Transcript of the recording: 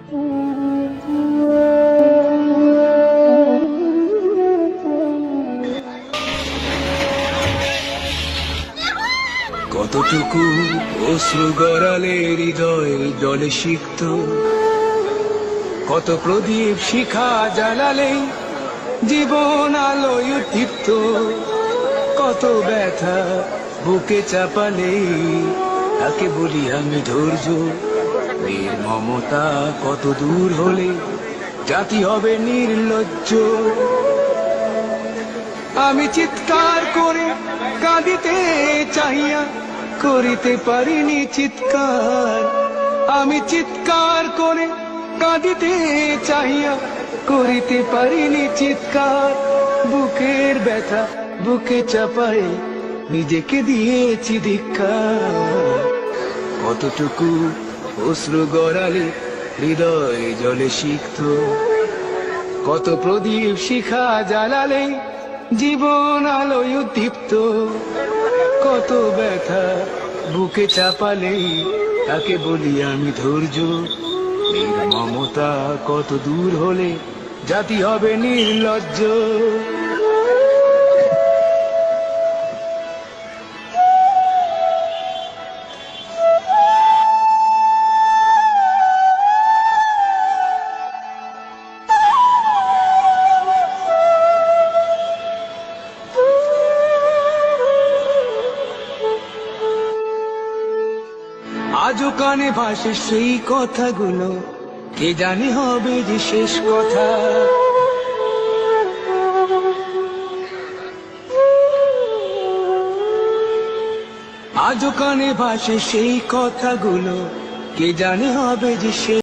কতটুকু অশ্রু গড়ালে হৃদয় জলে সিক্ত, কত প্রদীপ শিখা জ্বালালে জীবন আলোয় উদ্দীপ্ত, কত ব্যথা বুকে চাপালে তাকে বলি আমি ধৈর্য। নির্মমতা কত দূর হলে জাতি হবে নির্লজ্জ। আমি চিৎকার করে কাঁদিতে চাহিয়া করিতে পারিনি চিৎকার। আমি চিৎকার করে কাঁদিতে চাহিয়া করিতে পারিনি চিৎকার। বুকের ব্যথা বুকে চাপায় নিজেকে দিয়েছি ধিক্কার। কতটুকু অশ্রু গড়ালে হৃদয় জলে সিক্ত, কত প্রদীপ শিখা জ্বালালে জীবন আলোয় উদ্দীপ্ত, কত ব্যথা বুকে চাপালে তাকে বলি আমি ধৈর্য। নির্মমতা কত দূর হলে জাতি হবে নির্লজ্জ। আজও কানে ভাসে সেই কথাগুলো, কে জানি হবে যে শেষ কথা। আজও কানে ভাসে সেই কথাগুলো, কে জানি হবে যে শেষ